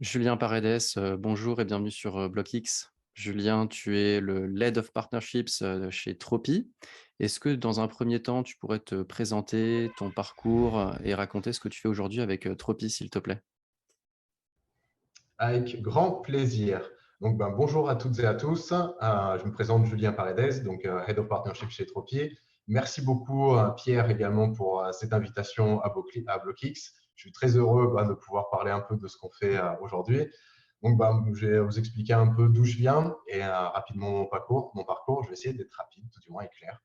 Julien Paredes, bonjour et bienvenue sur BlockX. Julien, tu es le Lead of Partnerships chez Tropi. Est-ce que dans un premier temps, tu pourrais te présenter ton parcours et raconter ce que tu fais aujourd'hui avec Tropi, s'il te plaît? Avec grand plaisir. Donc, bonjour à toutes et à tous. Je me présente Julien Paredes, donc Head of Partnership chez Tropier. Merci beaucoup, Pierre, également pour cette invitation à BlockX. Je suis très heureux de pouvoir parler un peu de ce qu'on fait aujourd'hui. Donc, je vais vous expliquer un peu d'où je viens et rapidement mon parcours. Je vais essayer d'être rapide, tout du moins, et clair.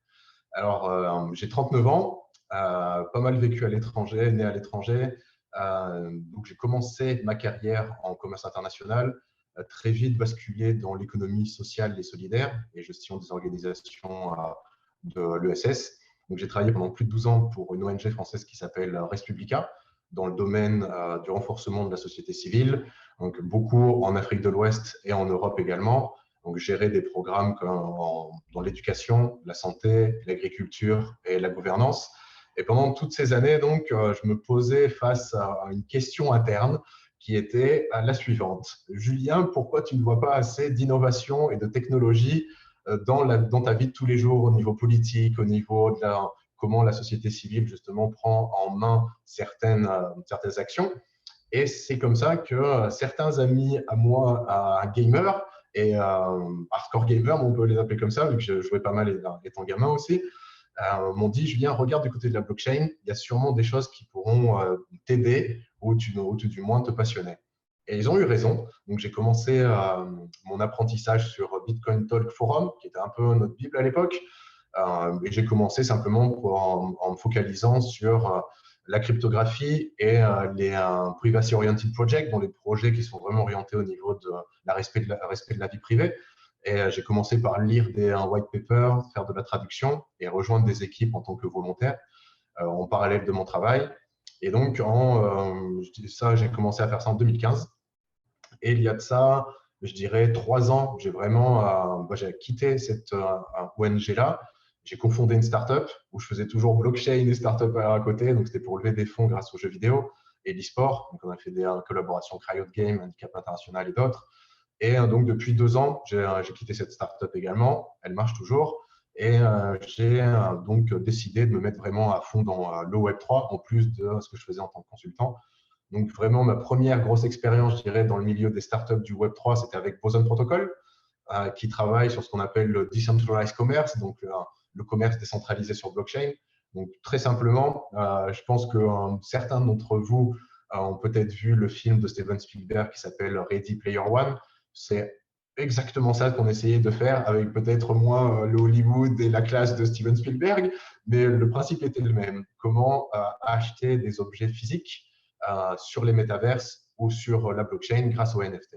Alors, j'ai 39 ans, pas mal vécu à l'étranger, né à l'étranger. Donc, j'ai commencé ma carrière en commerce international, très vite basculé dans l'économie sociale et solidaire et gestion des organisations de l'ESS. Donc, j'ai travaillé pendant plus de 12 ans pour une ONG française qui s'appelle Respublica, dans le domaine du renforcement de la société civile, donc beaucoup en Afrique de l'Ouest et en Europe également. Donc, gérer des programmes dans l'éducation, la santé, l'agriculture et la gouvernance. Et pendant toutes ces années, donc, je me posais face à une question interne qui était la suivante. Julien, pourquoi tu ne vois pas assez d'innovation et de technologie dans ta vie de tous les jours, au niveau politique, au niveau de comment la société civile, justement, prend en main certaines actions. Et c'est comme ça que certains amis à moi, gamers, et hardcore gamers, on peut les appeler comme ça, vu que je jouais pas mal étant gamin aussi, m'ont dit, Julien, regarde du côté de la blockchain, il y a sûrement des choses qui pourront t'aider ou tout du moins te passionner. Et ils ont eu raison. Donc, j'ai commencé mon apprentissage sur Bitcoin Talk Forum, qui était un peu notre Bible à l'époque. Et j'ai commencé simplement en me focalisant sur la cryptographie et les privacy oriented projects, dont les projets qui sont vraiment orientés au niveau de respect de la vie privée. Et j'ai commencé par lire des white papers, faire de la traduction et rejoindre des équipes en tant que volontaire en parallèle de mon travail. Et donc, j'ai commencé à faire ça en 2015. Et il y a de ça, je dirais, 3 ans, j'ai quitté cette ONG-là. J'ai cofondé une startup où je faisais toujours blockchain et startup à côté. Donc, c'était pour lever des fonds grâce aux jeux vidéo et l'e-sport. Donc, on a fait des collaborations Riot Games, Handicap International et d'autres. Et donc, depuis 2 ans, j'ai quitté cette startup également. Elle marche toujours. Et j'ai donc décidé de me mettre vraiment à fond dans le Web3, en plus de ce que je faisais en tant que consultant. Donc, vraiment, ma première grosse expérience, je dirais, dans le milieu des startups du Web3, c'était avec Boson Protocol, qui travaille sur ce qu'on appelle le Decentralized Commerce, donc le commerce décentralisé sur blockchain. Donc, très simplement, je pense que certains d'entre vous ont peut-être vu le film de Steven Spielberg qui s'appelle Ready Player One. C'est exactement ça qu'on essayait de faire avec peut-être moins le Hollywood et la classe de Steven Spielberg, mais le principe était le même. Comment acheter des objets physiques sur les métaverses ou sur la blockchain grâce aux NFT.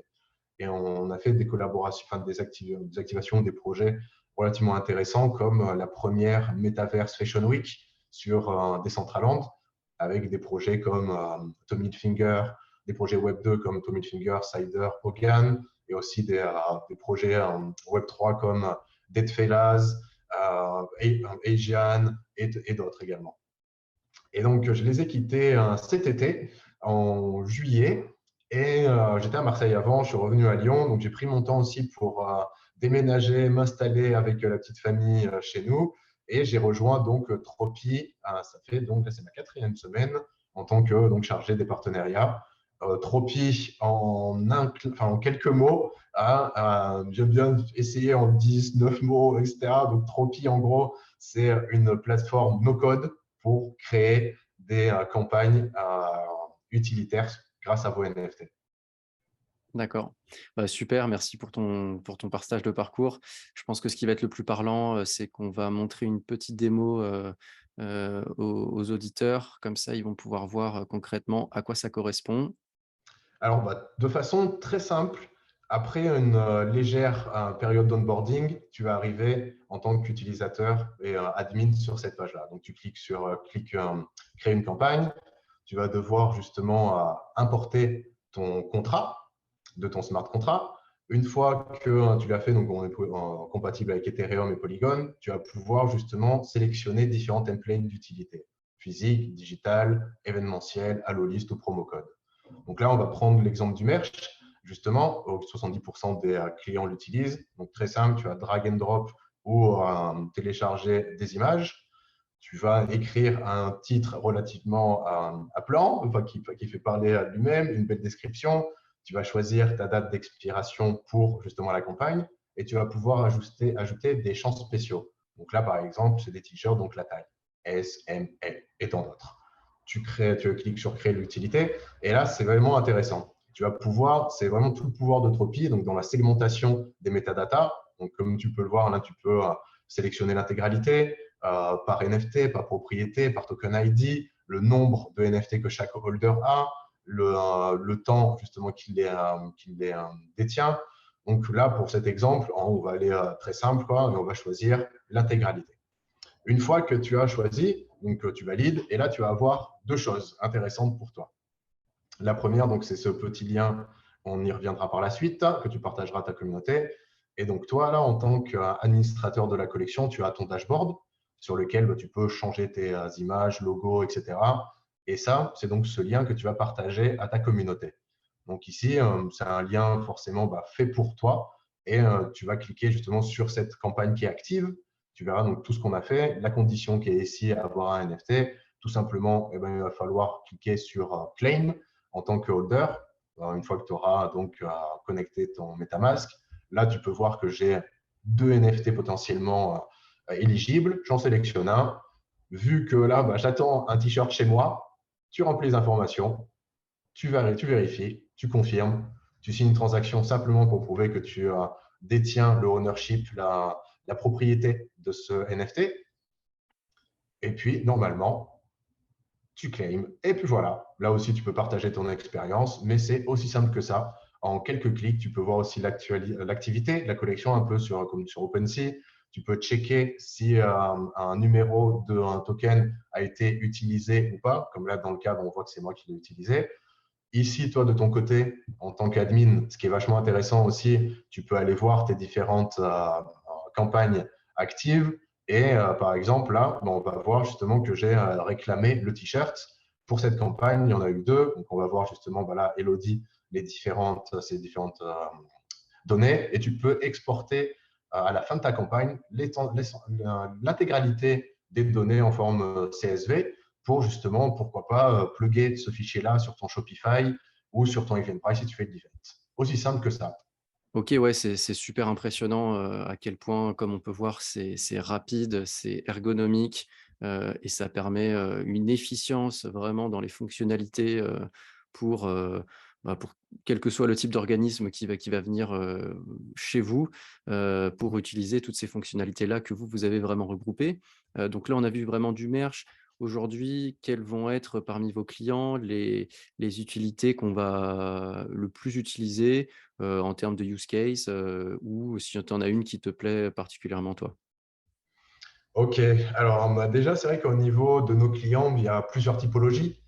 Et on a fait des collaborations, enfin des activations, des projets relativement intéressants comme la première Metaverse Fashion Week sur Decentraland avec des projets comme Tommy Hilfiger, des projets Web2 comme Tommy Hilfiger, Cider, Hogan et aussi des projets Web3 comme Dead Fellas, Asian et d'autres également. Et donc, je les ai quittés cet été, en juillet, et j'étais à Marseille avant, je suis revenu à Lyon, donc j'ai pris mon temps aussi pour déménager, m'installer avec la petite famille chez nous, et j'ai rejoint donc Tropi, ça fait donc, c'est ma 4e semaine en tant que chargé des partenariats. Tropi, en quelques mots, j'aime bien essayer en 10, 9 mots, etc. Donc Tropi, en gros, c'est une plateforme no-code pour créer des campagnes utilitaires grâce à vos NFT. D'accord. Super, merci pour ton partage de parcours. Je pense que ce qui va être le plus parlant, c'est qu'on va montrer une petite démo aux auditeurs. Comme ça, ils vont pouvoir voir concrètement à quoi ça correspond. Alors, de façon très simple, après une légère période d'onboarding, tu vas arriver en tant qu'utilisateur et admin sur cette page-là. Donc, tu cliques sur créer une campagne. Tu vas devoir justement importer ton contrat de ton smart contract. Une fois que tu l'as fait, donc on est compatible avec Ethereum et Polygon, tu vas pouvoir justement sélectionner différents templates d'utilité, physique, digital, événementiel, allo list ou promo code. Donc là, on va prendre l'exemple du merch. Justement, 70% des clients l'utilisent. Donc très simple, tu vas drag and drop ou télécharger des images. Tu vas écrire un titre relativement appelant, enfin, qui fait parler à lui-même, une belle description. Tu vas choisir ta date d'expiration pour justement la campagne et tu vas pouvoir ajouter des champs spéciaux. Donc là, par exemple, c'est des t-shirts, donc la taille S, M, L et tant d'autres. Tu cliques sur créer l'utilité et là, c'est vraiment intéressant. Tu vas pouvoir, c'est vraiment tout le pouvoir de Tropy, donc dans la segmentation des métadatas. Donc, comme tu peux le voir, là, tu peux sélectionner l'intégralité, par NFT, par propriété, par token ID, le nombre de NFT que chaque holder a, le temps justement qu'il les détient. Donc là, pour cet exemple, on va aller très simple, quoi, et on va choisir l'intégralité. Une fois que tu as choisi, donc tu valides, et là, tu vas avoir deux choses intéressantes pour toi. La première, donc, c'est ce petit lien, on y reviendra par la suite, que tu partageras à ta communauté. Et donc, toi, là, en tant qu'administrateur de la collection, tu as ton dashboard sur lequel tu peux changer tes images, logos, etc. Et ça, c'est donc ce lien que tu vas partager à ta communauté. Donc ici, c'est un lien forcément fait pour toi et tu vas cliquer justement sur cette campagne qui est active. Tu verras donc tout ce qu'on a fait, la condition qui est ici à avoir un NFT. Tout simplement, il va falloir cliquer sur Claim en tant que holder. Une fois que tu auras donc connecté ton MetaMask, là, tu peux voir que j'ai 2 NFT potentiellement éligibles. J'en sélectionne un. Vu que là, j'attends un t-shirt chez moi, tu remplis les informations, tu vérifies, tu confirmes, tu signes une transaction simplement pour prouver que tu détiens le ownership, la propriété de ce NFT. Et puis, normalement, tu claims. Et puis voilà, là aussi, tu peux partager ton expérience, mais c'est aussi simple que ça. En quelques clics, tu peux voir aussi l'activité, la collection, un peu comme sur OpenSea. Tu peux checker si un numéro d'un token a été utilisé ou pas. Comme là, dans le cas, on voit que c'est moi qui l'ai utilisé. Ici, toi, de ton côté, en tant qu'admin, ce qui est vachement intéressant aussi, tu peux aller voir tes différentes campagnes actives. Et par exemple, là, on va voir justement que j'ai réclamé le t-shirt. Pour cette campagne, il y en a eu deux. Donc, on va voir justement, là, Elodie, ces différentes données. Et tu peux exporter à la fin de ta campagne l'intégralité des données en forme CSV pour justement, pourquoi pas, plugger ce fichier-là sur ton Shopify ou sur ton Eventbrite si tu fais de l'event. Aussi simple que ça. OK, ouais, c'est super impressionnant, à quel point, comme on peut voir, c'est rapide, c'est ergonomique, et ça permet, une efficience vraiment dans les fonctionnalités, pour, pour quel que soit le type d'organisme qui va venir, chez vous, pour utiliser toutes ces fonctionnalités-là que vous avez vraiment regroupées. Donc là, on a vu vraiment du merch. Aujourd'hui, quels vont être parmi vos clients les utilités qu'on va le plus utiliser? En termes de use case, ou si tu en as une qui te plaît particulièrement toi? OK. Alors, déjà, c'est vrai qu'au niveau de nos clients, il y a plusieurs typologies.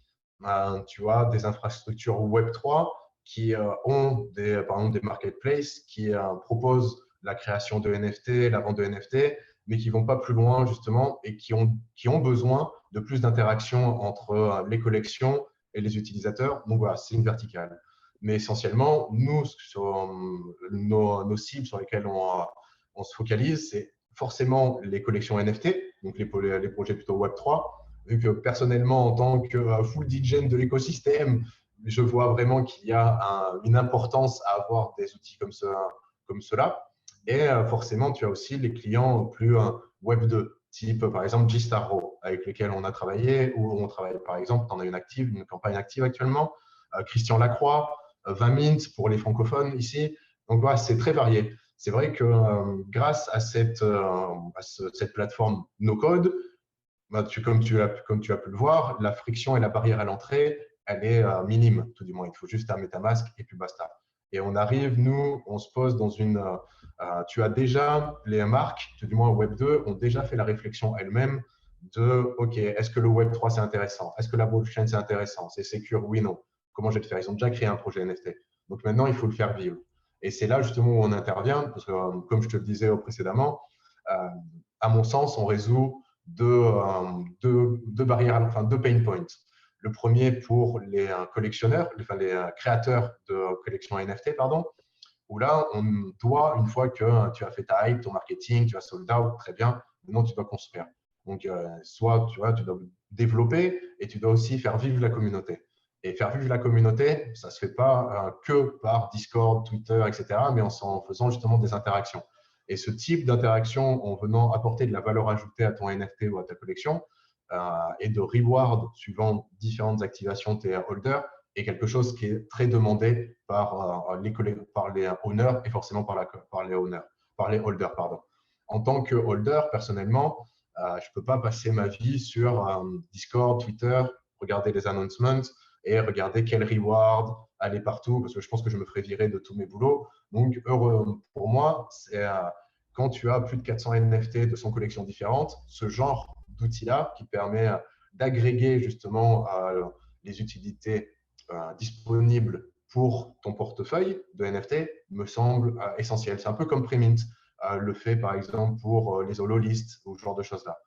Tu vois, des infrastructures Web3 qui ont par exemple des marketplaces qui proposent la création de NFT, la vente de NFT, mais qui ne vont pas plus loin justement et qui ont besoin de plus d'interaction entre les collections et les utilisateurs. Donc voilà, c'est une verticale. Mais essentiellement, nous, sur nos cibles sur lesquelles on se focalise, c'est forcément les collections NFT, donc les projets plutôt Web3, vu que personnellement, en tant que full DJ de l'écosystème, je vois vraiment qu'il y a une importance à avoir des outils comme cela. Et forcément, tu as aussi les clients plus Web2, type par exemple G-Star avec lesquels on a travaillé, ou on travaille par exemple, on a une campagne active actuellement, Christian Lacroix, 20 Mint pour les francophones ici. Donc voilà, c'est très varié. C'est vrai que grâce à cette plateforme no-code, comme tu as pu le voir, la friction et la barrière à l'entrée, elle est minime, tout du moins. Il faut juste un MetaMask et puis basta. Et on arrive, nous, on se pose dans tu as déjà, les marques, tout du moins Web2, ont déjà fait la réflexion elles-mêmes de, OK, est-ce que le Web3 c'est intéressant? Est-ce que la blockchain c'est intéressant? C'est secure? Oui, non. Comment je vais le faire? Ils ont déjà créé un projet NFT. Donc maintenant, il faut le faire vivre. Et c'est là justement où on intervient, parce que comme je te le disais précédemment, à mon sens, on résout deux barrières, enfin deux pain points. Le premier pour les collectionneurs, enfin les créateurs de collections NFT, pardon, où là, on doit, une fois que tu as fait ta hype, ton marketing, tu as sold out, très bien, maintenant tu dois construire. Donc, soit tu vois, tu dois développer et tu dois aussi faire vivre la communauté. Et faire vivre la communauté, ça ne se fait pas que par Discord, Twitter, etc., mais en faisant justement des interactions. Et ce type d'interaction, en venant apporter de la valeur ajoutée à ton NFT ou à ta collection, et de reward suivant différentes activations de tes holders, est quelque chose qui est très demandé par les owners et forcément par les holders. Pardon. En tant que holder, personnellement, je ne peux pas passer ma vie sur Discord, Twitter, regarder les announcements et regarder quel reward aller partout parce que je pense que je me ferais virer de tous mes boulots. Donc, heureux pour moi, c'est quand tu as plus de 400 NFT de 100 collections différentes, ce genre d'outil-là qui permet d'agréger justement les utilités disponibles pour ton portefeuille de NFT me semble essentiel. C'est un peu comme Premint le fait, par exemple, pour les holo-lists ou ce genre de choses-là.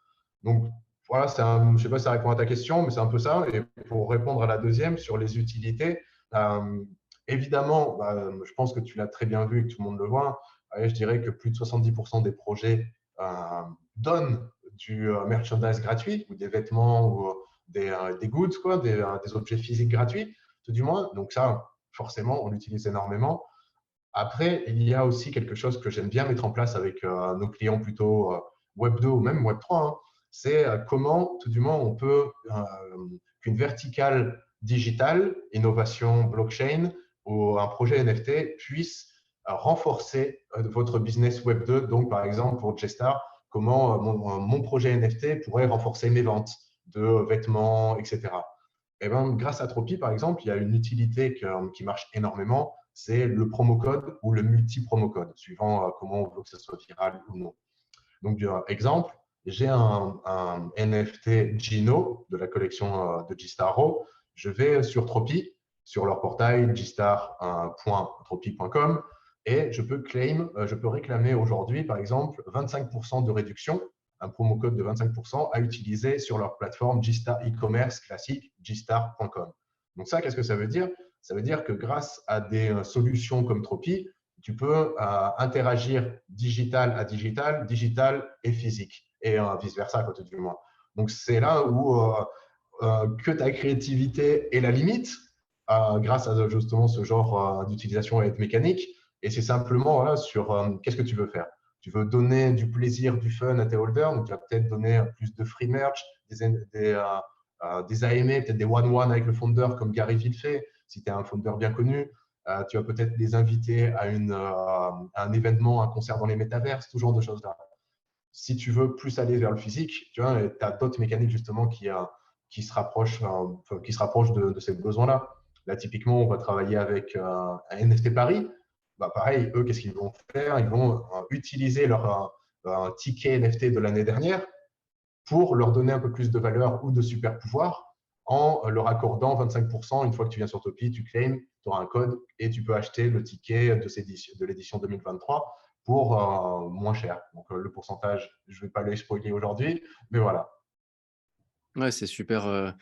Donc, voilà, je ne sais pas si ça répond à ta question, mais c'est un peu ça. Et pour répondre à la deuxième sur les utilités, évidemment, je pense que tu l'as très bien vu et que tout le monde le voit. Je dirais que plus de 70% des projets donnent du merchandise gratuit ou des vêtements ou des goods, quoi, des objets physiques gratuits, tout du moins. Donc ça, forcément, on l'utilise énormément. Après, il y a aussi quelque chose que j'aime bien mettre en place avec nos clients plutôt Web 2 ou même Web 3, hein. C'est comment, tout du moins, on peut qu'une verticale digitale, innovation, blockchain ou un projet NFT puisse renforcer votre business Web 2. Donc, par exemple, pour J-Star, comment mon projet NFT pourrait renforcer mes ventes de vêtements, etc. Et ben, grâce à Tropi, par exemple, il y a une utilité qui marche énormément, c'est le promo code ou le multi-promo code, suivant comment on veut que ça soit viral ou non. Donc, exemple, j'ai un NFT Gino de la collection de G-Star Raw. Je vais sur Tropi, sur leur portail gstar.tropi.com et je peux réclamer aujourd'hui, par exemple, 25% de réduction, un promo code de 25% à utiliser sur leur plateforme G-Star e-commerce classique, gstar.com. Donc ça, qu'est-ce que ça veut dire? Ça veut dire que grâce à des solutions comme Tropi, tu peux interagir digital à digital, digital et physique, et vice-versa, côté du moins. Donc, c'est là où que ta créativité est la limite, grâce à justement ce genre d'utilisation et de mécanique. Et c'est simplement voilà, sur qu'est-ce que tu veux faire. Tu veux donner du plaisir, du fun à tes holders, donc tu vas peut-être donner plus de free merch, des AMA, peut-être des one-one avec le founder comme Gary Vee fait, si tu es un founder bien connu. Tu vas peut-être les inviter à un événement, un concert dans les métaverses, ce genre de choses-là. Si tu veux plus aller vers le physique, tu as d'autres mécaniques justement qui se rapprochent, de ces besoins-là. Là, typiquement, on va travailler avec un NFT Paris. Bah, pareil, eux, qu'est-ce qu'ils vont faire? Ils vont utiliser leur ticket NFT de l'année dernière pour leur donner un peu plus de valeur ou de super pouvoir en leur accordant 25%. Une fois que tu viens sur Topi, tu claims, tu auras un code et tu peux acheter le ticket de l'édition 2023 pour moins cher. Donc, le pourcentage, je ne vais pas le spoiler aujourd'hui, mais voilà. Ouais, c'est super.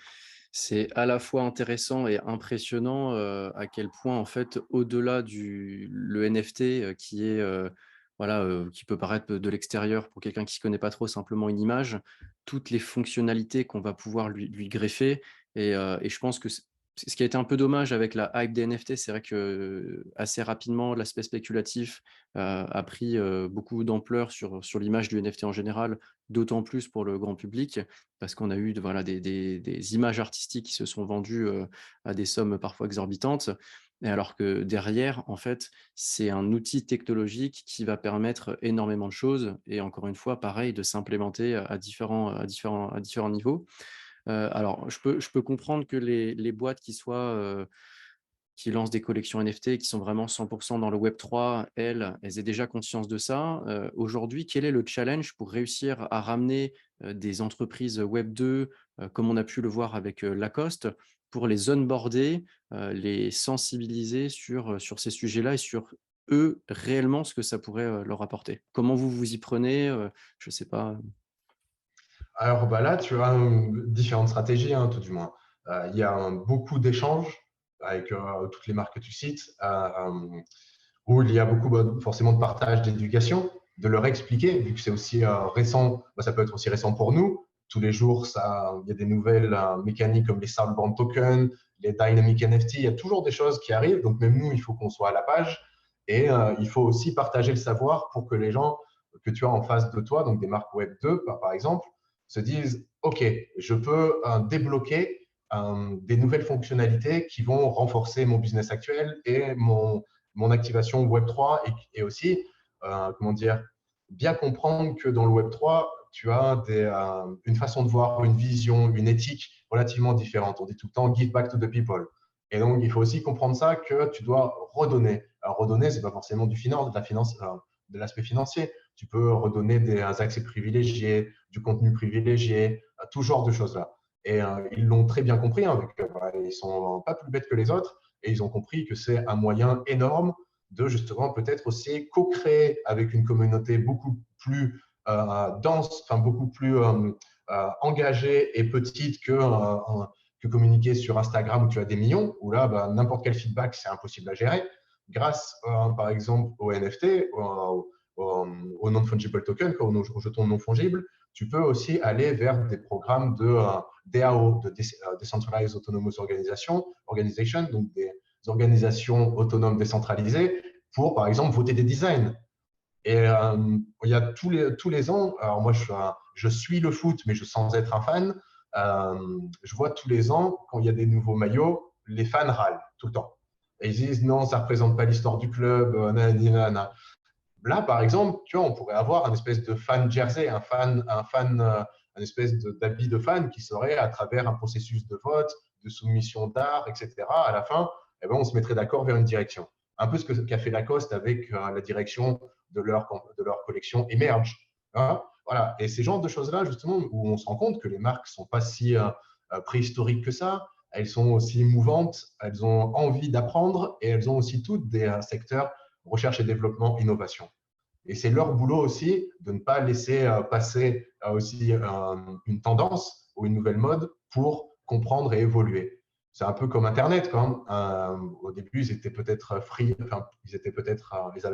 C'est à la fois intéressant et impressionnant à quel point, en fait, au-delà le NFT qui est, voilà, qui peut paraître de l'extérieur pour quelqu'un qui ne connaît pas trop, simplement une image, toutes les fonctionnalités qu'on va pouvoir lui greffer. Et je pense que ce qui a été un peu dommage avec la hype des NFT, c'est vrai que assez rapidement, l'aspect spéculatif a pris beaucoup d'ampleur sur l'image du NFT en général, d'autant plus pour le grand public parce qu'on a eu voilà, des images artistiques qui se sont vendues à des sommes parfois exorbitantes. Et alors que derrière, en fait, c'est un outil technologique qui va permettre énormément de choses et encore une fois, pareil, de s'implémenter à différents niveaux. Alors, je peux comprendre que les boîtes qui lancent des collections NFT et qui sont vraiment 100% dans le Web3, elles aient déjà conscience de ça. Aujourd'hui, quel est le challenge pour réussir à ramener des entreprises Web2, comme on a pu le voir avec Lacoste, pour les onboarder, les sensibiliser sur ces sujets-là et sur eux, réellement, ce que ça pourrait leur apporter? Comment vous vous y prenez? Je ne sais pas. Alors bah là, tu as différentes stratégies, hein, tout du moins. Il y a beaucoup d'échanges avec toutes les marques que tu cites, où il y a beaucoup forcément de partage d'éducation, de leur expliquer, vu que c'est aussi récent, ça peut être aussi récent pour nous. Tous les jours, il y a des nouvelles mécaniques comme les Southbound Tokens, les Dynamic NFT, il y a toujours des choses qui arrivent. Donc, même nous, il faut qu'on soit à la page. Et il faut aussi partager le savoir pour que les gens que tu as en face de toi, donc des marques Web 2, par exemple, se disent, OK, je peux débloquer des nouvelles fonctionnalités qui vont renforcer mon business actuel et mon activation Web3 et aussi, comment dire, bien comprendre que dans le Web3, tu as une façon de voir, une vision, une éthique relativement différente. On dit tout le temps give back to the people. Et donc, il faut aussi comprendre ça que tu dois redonner. Alors, redonner, ce n'est pas forcément de l'aspect financier. Tu peux redonner des accès privilégiés, du contenu privilégié, tout genre de choses-là. Et ils l'ont très bien compris, hein, ils ne sont pas plus bêtes que les autres, et ils ont compris que c'est un moyen énorme de justement peut-être aussi co-créer avec une communauté beaucoup plus dense, enfin beaucoup plus engagée et petite que communiquer sur Instagram où tu as des millions, où là, n'importe quel feedback, c'est impossible à gérer. Grâce, par exemple, aux NFT, aux non-fungible tokens, aux jetons non fongibles, tu peux aussi aller vers des programmes de DAO, de Decentralized Autonomous Organization, donc des organisations autonomes décentralisées, pour, par exemple, voter des designs. Et il y a tous les ans, alors moi je suis le foot, mais sans être un fan, je vois tous les ans, quand il y a des nouveaux maillots, les fans râlent tout le temps. Et ils disent non, ça ne représente pas l'histoire du club, nanana. Là, par exemple, tu vois, on pourrait avoir un espèce de fan jersey, un espèce d'habit de fan qui serait à travers un processus de vote, de soumission d'art, etc. À la fin, eh ben, on se mettrait d'accord vers une direction. Un peu ce qu'a fait Lacoste avec la direction de leur collection Emerge. Hein, voilà. Et ces genres de choses-là, justement, où on se rend compte que les marques ne sont pas si préhistoriques que ça, elles sont aussi mouvantes, elles ont envie d'apprendre et elles ont aussi toutes des secteurs recherche et développement, innovation. Et c'est leur boulot aussi de ne pas laisser passer aussi une tendance ou une nouvelle mode pour comprendre et évoluer. C'est un peu comme Internet quand même. Au début, ils étaient peut-être ils avaient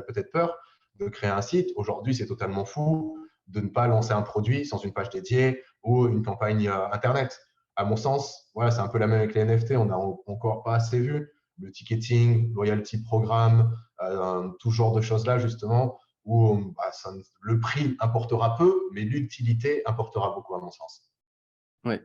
peut-être peur de créer un site. Aujourd'hui, c'est totalement fou de ne pas lancer un produit sans une page dédiée ou une campagne Internet. À mon sens, voilà, c'est un peu la même avec les NFT. On n'a encore pas assez vu le ticketing, loyalty programme, tout genre de choses-là, justement, où le prix importera peu, mais l'utilité importera beaucoup, à mon sens. Ouais.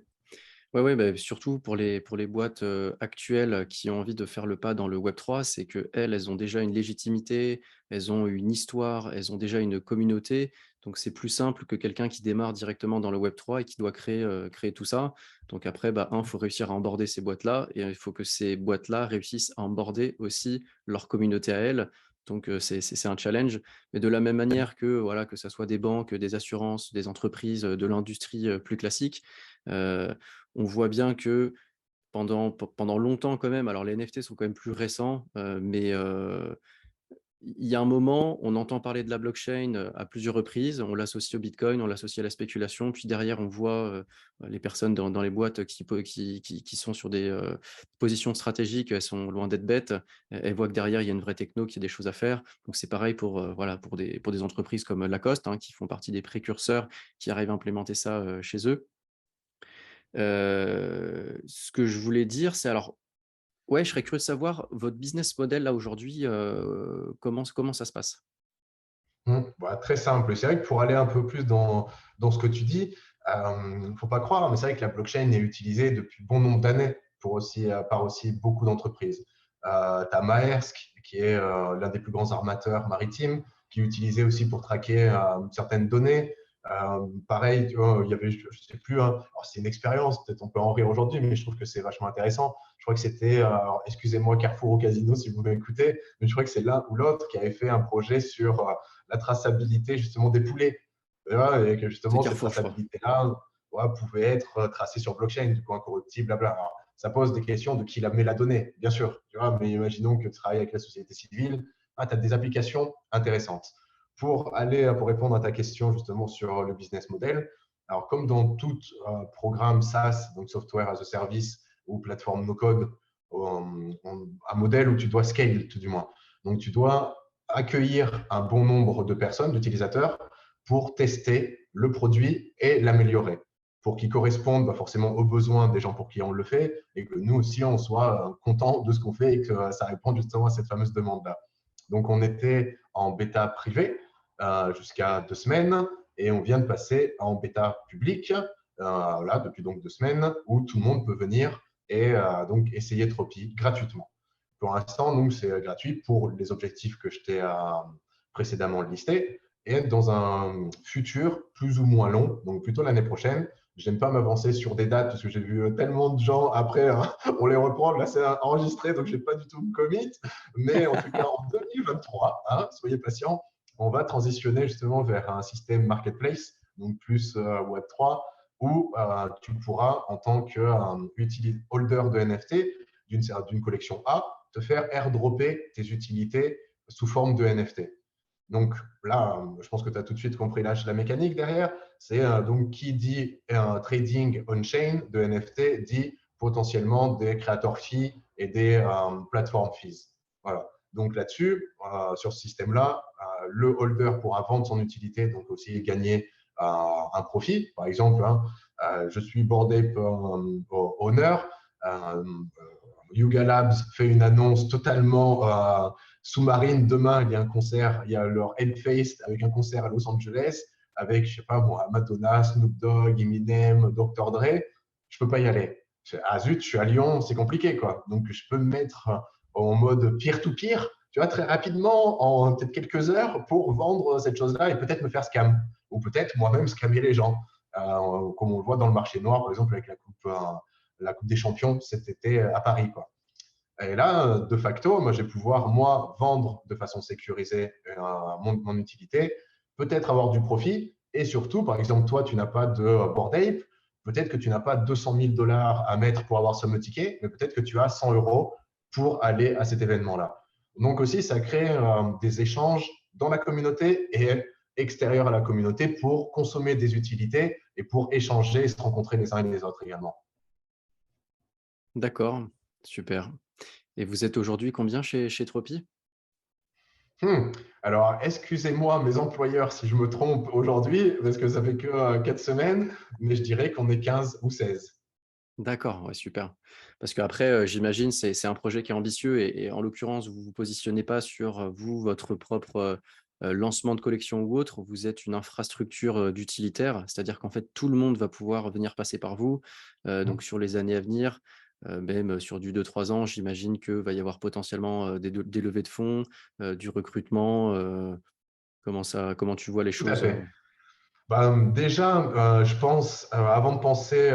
Ouais, ouais, surtout pour les boîtes, actuelles qui ont envie de faire le pas dans le Web3, c'est qu'elles, elles ont déjà une légitimité, elles ont une histoire, elles ont déjà une communauté. Donc c'est plus simple que quelqu'un qui démarre directement dans le Web3 et qui doit créer tout ça. Donc après, faut réussir à onboarder ces boîtes-là et il faut que ces boîtes-là réussissent à onboarder aussi leur communauté à elles. Donc c'est un challenge. Mais de la même manière que, voilà, que ça soit des banques, des assurances, des entreprises, de l'industrie, plus classique, heu on voit bien que pendant longtemps quand même, alors les NFT sont quand même plus récents, mais il y a un moment, on entend parler de la blockchain, à plusieurs reprises. On l'associe au bitcoin, on l'associe à la spéculation, puis derrière on voit, les personnes dans les boîtes qui sont sur des, positions stratégiques, elles sont loin d'être bêtes. Elles voient que derrière il y a une vraie techno, qu'il y a des choses à faire. Donc c'est pareil pour, voilà, pour des entreprises comme Lacoste, hein, qui font partie des précurseurs, qui arrivent à implémenter ça, chez eux. Ce que je voulais dire, c'est alors ouais, je serais curieux de savoir votre business model là aujourd'hui, comment ça se passe? Très simple. C'est vrai que pour aller un peu plus dans ce que tu dis, il ne faut pas croire, mais c'est vrai que la blockchain est utilisée depuis bon nombre d'années par aussi beaucoup d'entreprises. Tu as Maersk, qui est l'un des plus grands armateurs maritimes, qui est utilisé aussi pour traquer certaines données. Pareil, tu vois, il y avait, je ne sais plus, hein, c'est une expérience, peut-être on peut en rire aujourd'hui, mais je trouve que c'est vachement intéressant. Je crois que c'était, excusez-moi, Carrefour ou Casino si vous m'écoutez, mais je crois que c'est l'un ou l'autre qui avait fait un projet sur la traçabilité justement des poulets. Et que C'est justement, cette Carrefour, je crois. traçabilité-là pouvait être tracée sur blockchain, du coup incorruptible, blabla. Alors, ça pose des questions de qui la met la donnée, bien sûr. Tu vois, mais imaginons que tu travailles avec la société civile, tu as des applications intéressantes. Pour répondre à ta question justement sur le business model, alors comme dans tout programme SaaS, donc Software as a Service, ou plateforme no-code, un modèle où tu dois scale tout du moins. Donc, tu dois accueillir un bon nombre de personnes, d'utilisateurs, pour tester le produit et l'améliorer, pour qu'il corresponde forcément aux besoins des gens pour qui on le fait et que nous aussi, on soit content de ce qu'on fait et que ça réponde justement à cette fameuse demande-là. Donc, on était en bêta privée jusqu'à 2 semaines et on vient de passer en bêta publique là, depuis donc 2 semaines où tout le monde peut venir et donc essayer Tropi gratuitement. Pour l'instant, donc c'est gratuit pour les objectifs que je t'ai précédemment listés et dans un futur plus ou moins long, donc plutôt l'année prochaine. Je n'aime pas m'avancer sur des dates parce que j'ai vu tellement de gens après, on les reprend, là c'est enregistré donc je n'ai pas du tout de commit, mais en tout cas en 2023, soyez patients, on va transitionner justement vers un système marketplace, donc plus Web3, où tu pourras en tant que holder de NFT d'une collection A, te faire airdropper tes utilités sous forme de NFT. Donc là, je pense que tu as tout de suite compris la mécanique derrière. C'est donc qui dit trading on-chain de NFT dit potentiellement des creator fees et des platform fees. Voilà. Donc là-dessus, sur ce système-là, le holder pourra vendre son utilité, donc aussi gagner un profit. Par exemple, je suis Bored Ape owner. Yuga Labs fait une annonce totalement sous-marine. Demain, il y a un concert, il y a leur Hellfest avec un concert à Los Angeles avec, je sais pas, Madonna, Snoop Dogg, Eminem, Dr. Dre. Je peux pas y aller. Ah zut, je suis à Lyon, c'est compliqué, quoi. Donc, je peux me mettre en mode peer-to-peer, tu vois, très rapidement, en peut-être quelques heures, pour vendre cette chose-là et peut-être me faire scam. Ou peut-être moi-même scammer les gens, comme on le voit dans le marché noir, par exemple, avec la Coupe des Champions cet été à Paris, quoi. Et là, de facto, moi, je vais pouvoir, moi, vendre de façon sécurisée mon utilité, peut-être avoir du profit. Et surtout, par exemple, toi, tu n'as pas de Bored Ape, peut-être que tu n'as pas 200 000 dollars à mettre pour avoir ce ticket, mais peut-être que tu as 100 euros pour aller à cet événement-là. Donc aussi, ça crée des échanges dans la communauté et extérieur à la communauté pour consommer des utilités et pour échanger et se rencontrer les uns et les autres également. D'accord, super. Et vous êtes aujourd'hui combien chez Tropi? Alors, excusez-moi, mes employeurs, si je me trompe aujourd'hui, parce que ça fait que 4 semaines, mais je dirais qu'on est 15 ou 16. D'accord, ouais, super. Parce qu'après, j'imagine, c'est un projet qui est ambitieux et en l'occurrence, vous ne vous positionnez pas sur, vous, votre propre, lancement de collection ou autre. Vous êtes une infrastructure, d'utilitaire, c'est-à-dire qu'en fait, tout le monde va pouvoir venir passer par vous. Donc sur les années à venir, même sur du 2-3 ans, j'imagine que va y avoir potentiellement, des levées de fonds, du recrutement, comment tu vois les Tout à choses, fait. Déjà, je pense, avant de penser,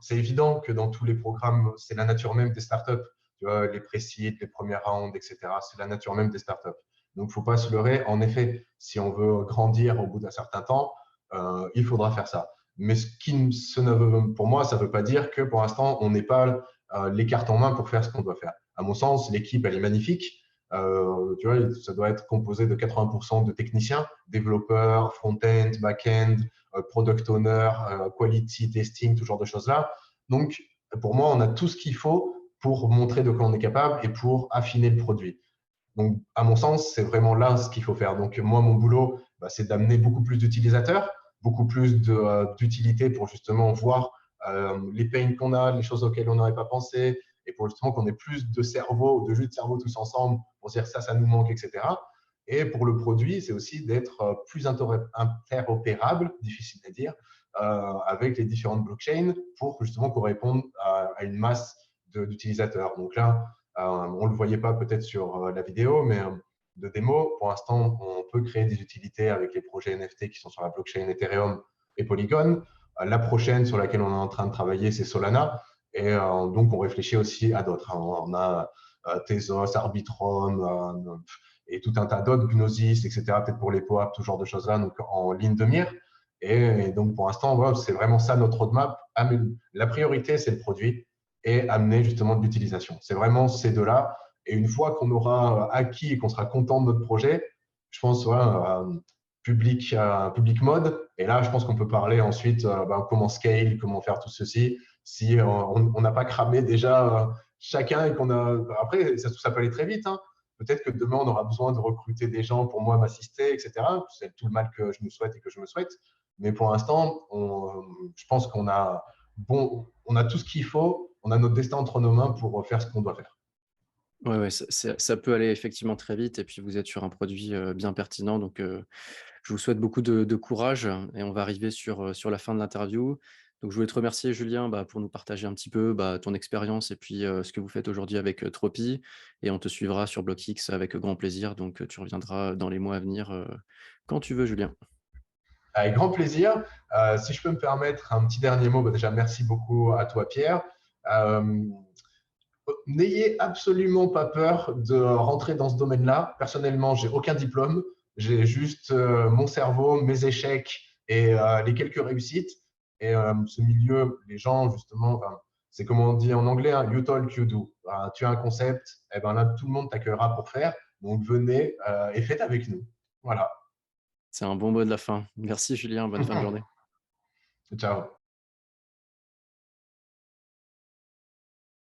c'est évident que dans tous les programmes, c'est la nature même des startups. Tu vois, les pré-seed, les premières rounds, etc. C'est la nature même des startups. Donc, il ne faut pas se leurrer. En effet, si on veut grandir au bout d'un certain temps, il faudra faire ça. Mais pour moi, ça ne veut pas dire que pour l'instant, on n'est pas les cartes en main pour faire ce qu'on doit faire. À mon sens, l'équipe, elle est magnifique. Tu vois, ça doit être composé de 80% de techniciens, développeurs, front-end, back-end, product owner, quality testing, tout genre de choses-là. Donc, pour moi, on a tout ce qu'il faut pour montrer de quoi on est capable et pour affiner le produit. Donc, à mon sens, c'est vraiment là ce qu'il faut faire. Donc, moi, mon boulot, c'est d'amener beaucoup plus d'utilisateurs, beaucoup plus d'utilité pour justement voir les pains qu'on a, les choses auxquelles on n'aurait pas pensé, et pour justement qu'on ait plus de cerveau, de jus de cerveau tous ensemble pour dire ça nous manque, etc. Et pour le produit, c'est aussi d'être plus interopérable, difficile à dire, avec les différentes blockchains pour justement qu'on réponde à une masse d'utilisateurs. Donc là, on ne le voyait pas peut-être sur la vidéo, mais de démo, pour l'instant, on peut créer des utilités avec les projets NFT qui sont sur la blockchain Ethereum et Polygon. La prochaine sur laquelle on est en train de travailler, c'est Solana. Et donc, on réfléchit aussi à d'autres. On a Tezos, Arbitrum et tout un tas d'autres, Gnosis, etc., peut-être pour les POAP, tout genre de choses-là, donc en ligne de mire. Et donc, pour l'instant, voilà, c'est vraiment ça notre roadmap. La priorité, c'est le produit et amener justement de l'utilisation. C'est vraiment ces deux-là. Et une fois qu'on aura acquis et qu'on sera content de notre projet, je pense, voilà, public mode. Et là, je pense qu'on peut parler ensuite comment scale, comment faire tout ceci. Si on n'a pas cramé déjà chacun et qu'on a… Après, ça peut aller très vite. Hein. Peut-être que demain, on aura besoin de recruter des gens pour moi m'assister, etc. C'est tout le mal que je nous souhaite et que je me souhaite. Mais pour l'instant, je pense on a tout ce qu'il faut. On a notre destin entre nos mains pour faire ce qu'on doit faire. Ouais, ouais, ça peut aller effectivement très vite et puis vous êtes sur un produit, bien pertinent donc je vous souhaite beaucoup de courage et on va arriver sur la fin de l'interview. Donc je voulais te remercier Julien, pour nous partager un petit peu, ton expérience et puis, ce que vous faites aujourd'hui avec, Tropi et on te suivra sur BlockX avec grand plaisir donc, tu reviendras dans les mois à venir, quand tu veux Julien. Avec grand plaisir. Si je peux me permettre un petit dernier mot, déjà merci beaucoup à toi Pierre. Euh, N'ayez absolument pas peur de rentrer dans ce domaine-là. Personnellement, j'ai aucun diplôme. J'ai juste mon cerveau, mes échecs et les quelques réussites. Et ce milieu, les gens, justement, c'est comme on dit en anglais, hein, you talk, you do. Tu as un concept, et ben là, tout le monde t'accueillera pour faire. Donc, venez et faites avec nous. Voilà. C'est un bon mot de la fin. Merci Julien, bonne fin de journée. Ciao.